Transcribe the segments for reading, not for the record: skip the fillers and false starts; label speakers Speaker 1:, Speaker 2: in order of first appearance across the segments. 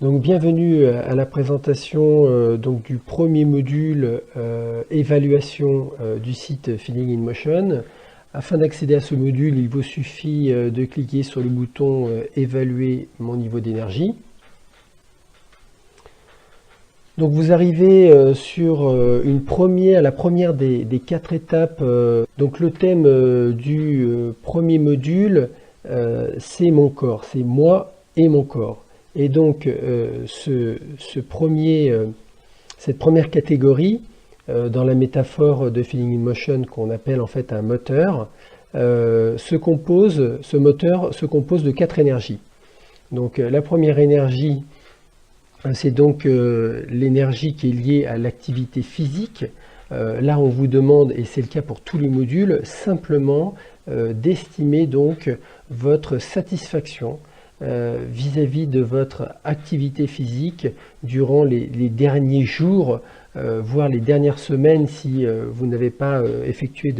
Speaker 1: Donc bienvenue à la présentation donc du premier module évaluation du site Feeling in Motion. Afin d'accéder à ce module, il vous suffit de cliquer sur le bouton évaluer mon niveau d'énergie. Donc vous arrivez sur la première des 4 étapes. Donc le thème du premier module, c'est mon corps, c'est moi et mon corps. Et donc cette première catégorie, dans la métaphore de Feeling in Motion qu'on appelle en fait un moteur, ce moteur se compose de 4 énergies. Donc la première énergie, c'est donc l'énergie qui est liée à l'activité physique. Là, on vous demande, et c'est le cas pour tous les modules, simplement d'estimer donc votre satisfaction vis-à-vis de votre activité physique durant les derniers jours, voire les dernières semaines si vous n'avez pas effectué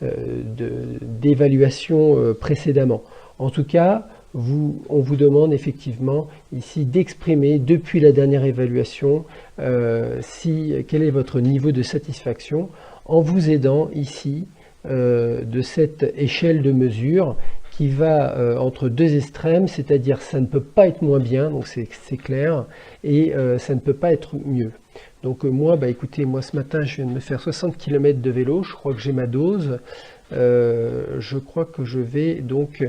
Speaker 1: d'évaluation précédemment. En tout cas, on vous demande effectivement ici d'exprimer depuis la dernière évaluation quel est votre niveau de satisfaction en vous aidant ici de cette échelle de mesure qui va entre deux extrêmes, c'est-à-dire ça ne peut pas être moins bien, donc c'est clair, et ça ne peut pas être mieux. Donc moi, écoutez, moi ce matin je viens de me faire 60 km de vélo, je crois que j'ai ma dose, je crois que je vais donc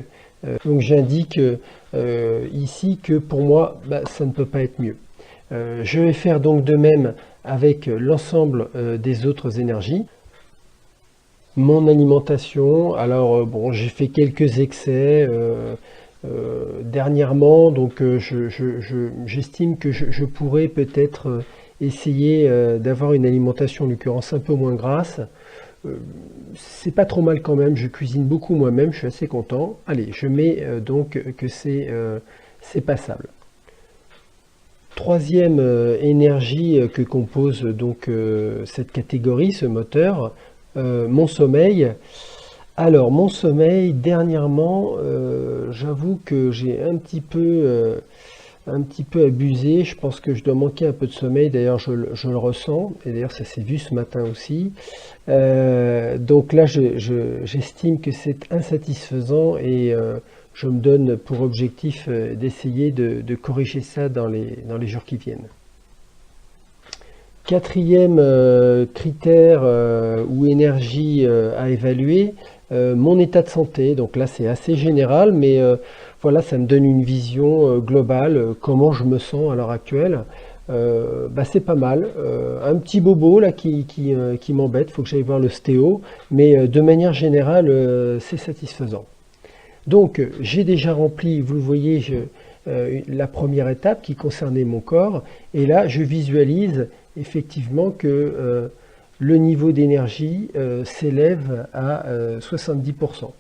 Speaker 1: j'indique ici que pour moi, ça ne peut pas être mieux. Je vais faire donc de même avec l'ensemble des autres énergies. Mon alimentation, alors bon, j'ai fait quelques excès dernièrement, donc j'estime que je pourrais peut-être essayer d'avoir une alimentation en l'occurrence un peu moins grasse. C'est pas trop mal quand même, je cuisine beaucoup moi-même, je suis assez content. Allez, je mets donc que c'est passable. Troisième énergie que compose donc cette catégorie, ce moteur, mon sommeil. Alors mon sommeil, dernièrement, j'avoue que j'ai un petit peu abusé. Je pense que je dois manquer un peu de sommeil. D'ailleurs, je le ressens. Et d'ailleurs, ça s'est vu ce matin aussi. Donc là, j'estime que c'est insatisfaisant et je me donne pour objectif d'essayer de corriger ça dans les jours qui viennent. Quatrième critère ou énergie à évaluer, mon état de santé. Donc là, c'est assez général, mais voilà, ça me donne une vision globale, comment je me sens à l'heure actuelle. C'est pas mal. Un petit bobo là qui m'embête, il faut que j'aille voir l'ostéo, mais de manière générale, c'est satisfaisant. Donc, j'ai déjà rempli, vous le voyez, la première étape qui concernait mon corps, et là, je visualise effectivement que le niveau d'énergie s'élève à 70%.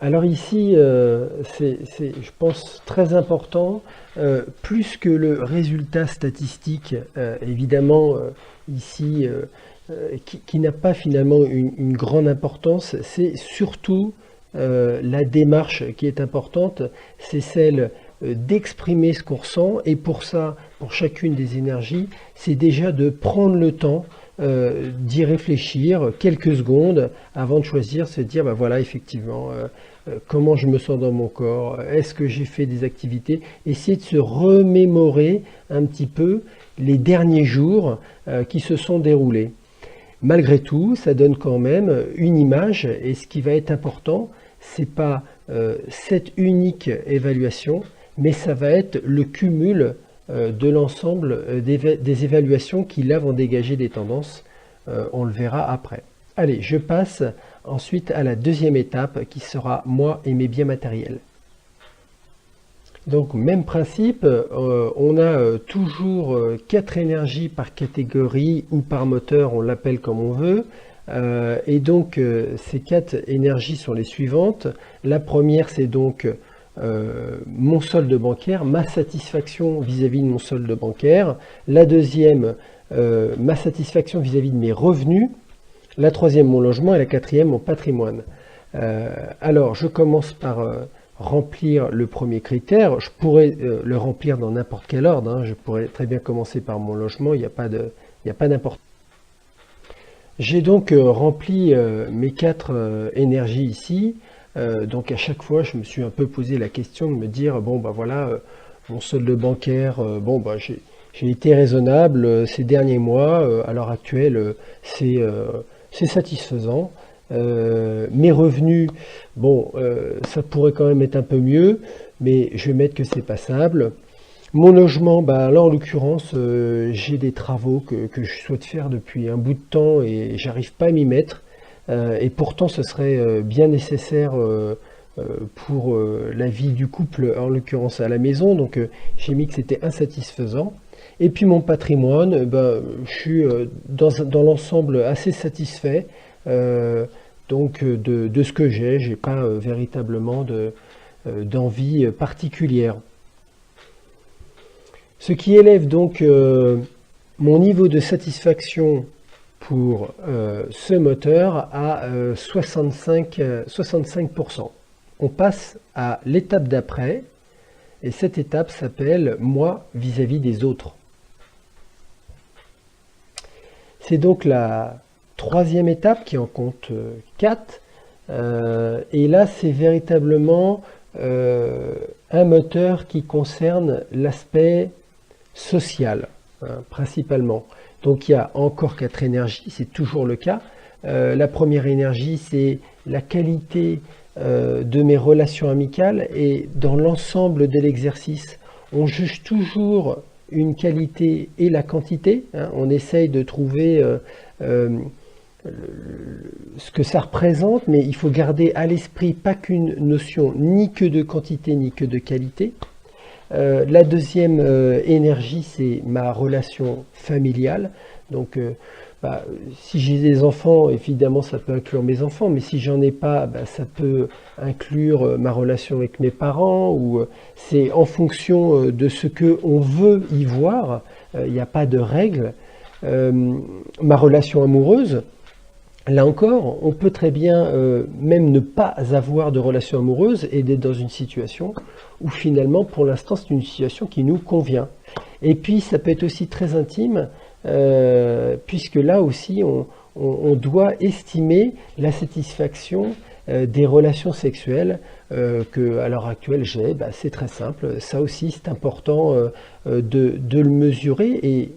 Speaker 1: Alors ici, c'est, je pense, très important, plus que le résultat statistique, évidemment, ici, qui n'a pas finalement une grande importance, c'est surtout la démarche qui est importante, c'est celle d'exprimer ce qu'on ressent, et pour ça, pour chacune des énergies, c'est déjà de prendre le temps d'y réfléchir quelques secondes avant de choisir, se dire, voilà, effectivement, comment je me sens dans mon corps, est-ce que j'ai fait des activités, essayer de se remémorer un petit peu les derniers jours qui se sont déroulés. Malgré tout, ça donne quand même une image, et ce qui va être important, c'est pas cette unique évaluation, mais ça va être le cumul de l'ensemble des évaluations qui là vont dégager des tendances. On le verra après. Allez, je passe ensuite à la deuxième étape qui sera moi et mes biens matériels. Donc même principe, on a toujours 4 énergies par catégorie ou par moteur, on l'appelle comme on veut. Et donc ces 4 énergies sont les suivantes. La première, c'est donc mon solde bancaire, ma satisfaction vis-à-vis de mon solde bancaire. La deuxième, ma satisfaction vis-à-vis de mes revenus. La troisième, mon logement. Et la quatrième, mon patrimoine. Alors, je commence par remplir le premier critère. Je pourrais le remplir dans n'importe quel ordre, hein. Je pourrais très bien commencer par mon logement, il n'y a pas d'importance. J'ai donc rempli mes 4 énergies ici. Donc à chaque fois, je me suis un peu posé la question de me dire, bon bah voilà, mon solde bancaire, bon bah j'ai été raisonnable ces derniers mois, à l'heure actuelle, c'est satisfaisant. Mes revenus, bon, ça pourrait quand même être un peu mieux, mais je vais mettre que c'est passable. Mon logement, bah là en l'occurrence, j'ai des travaux que je souhaite faire depuis un bout de temps et j'arrive pas à m'y mettre. Et pourtant, ce serait bien nécessaire pour la vie du couple, en l'occurrence à la maison. Donc j'ai mis que c'était insatisfaisant. Et puis mon patrimoine, bah, je suis dans l'ensemble assez satisfait donc de ce que j'ai. J'ai pas véritablement d'envie particulière. Ce qui élève donc mon niveau de satisfaction pour ce moteur à 65%. On passe à l'étape d'après, et cette étape s'appelle « moi vis-à-vis des autres ». C'est donc la 3e étape qui en compte 4, et là c'est véritablement un moteur qui concerne l'aspect social, hein, principalement. Donc il y a encore 4 énergies, c'est toujours le cas. La première énergie, c'est la qualité de mes relations amicales, et dans l'ensemble de l'exercice, on juge toujours une qualité et la quantité, hein. On essaye de trouver ce que ça représente, mais il faut garder à l'esprit pas qu'une notion ni que de quantité ni que de qualité. La deuxième énergie, c'est ma relation familiale. Donc, bah, si j'ai des enfants, évidemment, ça peut inclure mes enfants, mais si j'en ai pas, bah, ça peut inclure ma relation avec mes parents, ou c'est en fonction de ce que on veut y voir. Il n'y a pas de règle. Ma relation amoureuse, là encore, on peut très bien même ne pas avoir de relation amoureuse et d'être dans une situation où finalement, pour l'instant, c'est une situation qui nous convient. Et puis, ça peut être aussi très intime, puisque là aussi, on doit estimer la satisfaction des relations sexuelles que, à l'heure actuelle, j'ai. Bah, c'est très simple. Ça aussi, c'est important de le mesurer, et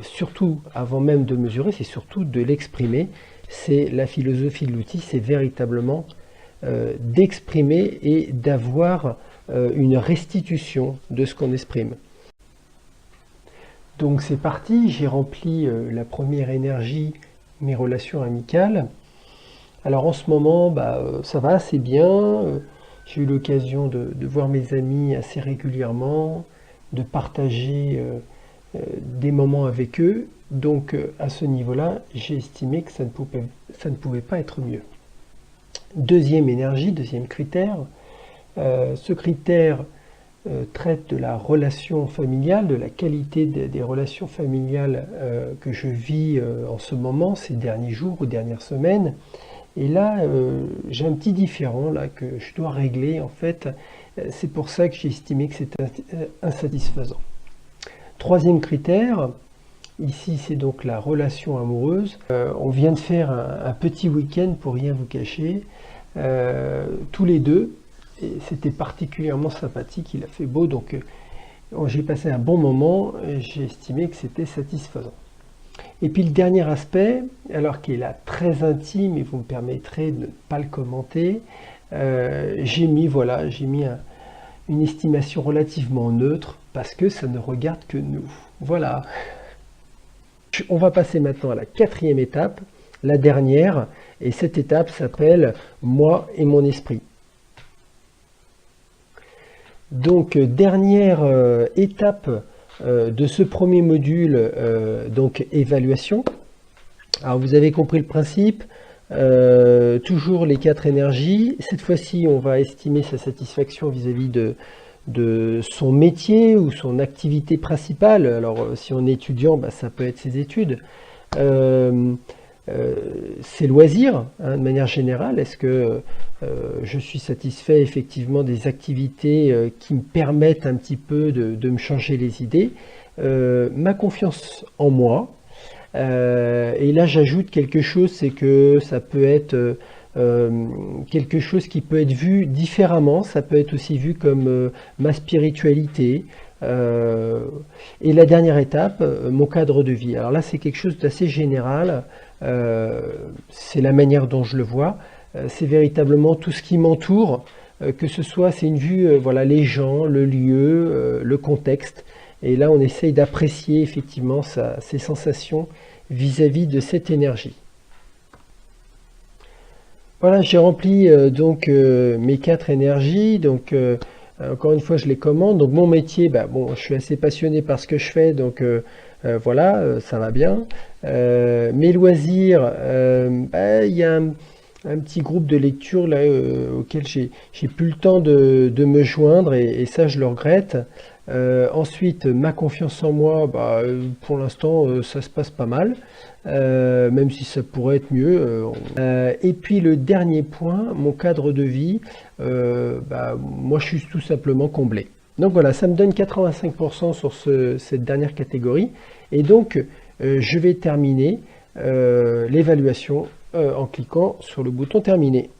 Speaker 1: surtout, avant même de mesurer, c'est surtout de l'exprimer. C'est la philosophie de l'outil, c'est véritablement d'exprimer et d'avoir une restitution de ce qu'on exprime. Donc c'est parti, j'ai rempli la première énergie, mes relations amicales. Alors en ce moment, bah, ça va assez bien. J'ai eu l'occasion de voir mes amis assez régulièrement, de partager des moments avec eux. Donc à ce niveau-là, j'ai estimé que ça ne pouvait pas être mieux. Deuxième énergie, deuxième critère. Ce critère traite de la relation familiale, de la qualité des relations familiales que je vis en ce moment, ces derniers jours ou dernières semaines. Et là, j'ai un petit différend là, que je dois régler. En fait, c'est pour ça que j'ai estimé que c'était insatisfaisant. Troisième critère, ici c'est donc la relation amoureuse. On vient de faire un petit week-end, pour rien vous cacher, tous les deux. Et c'était particulièrement sympathique, il a fait beau, donc j'ai passé un bon moment et j'ai estimé que c'était satisfaisant. Et puis le dernier aspect, alors qui est là très intime, et vous me permettrez de ne pas le commenter, j'ai mis une estimation relativement neutre, parce que ça ne regarde que nous. Voilà. On va passer maintenant à la 4e étape, la dernière, et cette étape s'appelle « Moi et mon esprit ». Donc, dernière étape de ce premier module, donc évaluation. Alors, vous avez compris le principe, toujours les 4 énergies. Cette fois-ci, on va estimer sa satisfaction vis-à-vis de son métier ou son activité principale. Alors, si on est étudiant, bah, ça peut être ses études. Ses loisirs, hein, de manière générale. Est-ce que je suis satisfait effectivement des activités qui me permettent un petit peu de me changer les idées? Ma confiance en moi. Et là, j'ajoute quelque chose, c'est que ça peut être quelque chose qui peut être vu différemment. Ça peut être aussi vu comme ma spiritualité. Et la dernière étape, mon cadre de vie. Alors là, c'est quelque chose d'assez général. C'est la manière dont je le vois. C'est véritablement tout ce qui m'entoure, que ce soit, c'est une vue, voilà, les gens, le lieu, le contexte. Et là, on essaye d'apprécier effectivement ses sensations vis-à-vis de cette énergie. Voilà, j'ai rempli donc mes 4 énergies. Donc, encore une fois, je les commande. Donc, mon métier, bah, bon, je suis assez passionné par ce que je fais. Donc, voilà, ça va bien. Mes loisirs, bah, il y a un petit groupe de lecture là, auquel j'ai plus le temps de me joindre et ça, je le regrette. Ensuite, ma confiance en moi, bah, pour l'instant, ça se passe pas mal, même si ça pourrait être mieux. Et puis le dernier point, mon cadre de vie, bah, moi je suis tout simplement comblé. Donc voilà, ça me donne 85% sur cette dernière catégorie. Et donc, je vais terminer l'évaluation en cliquant sur le bouton terminer.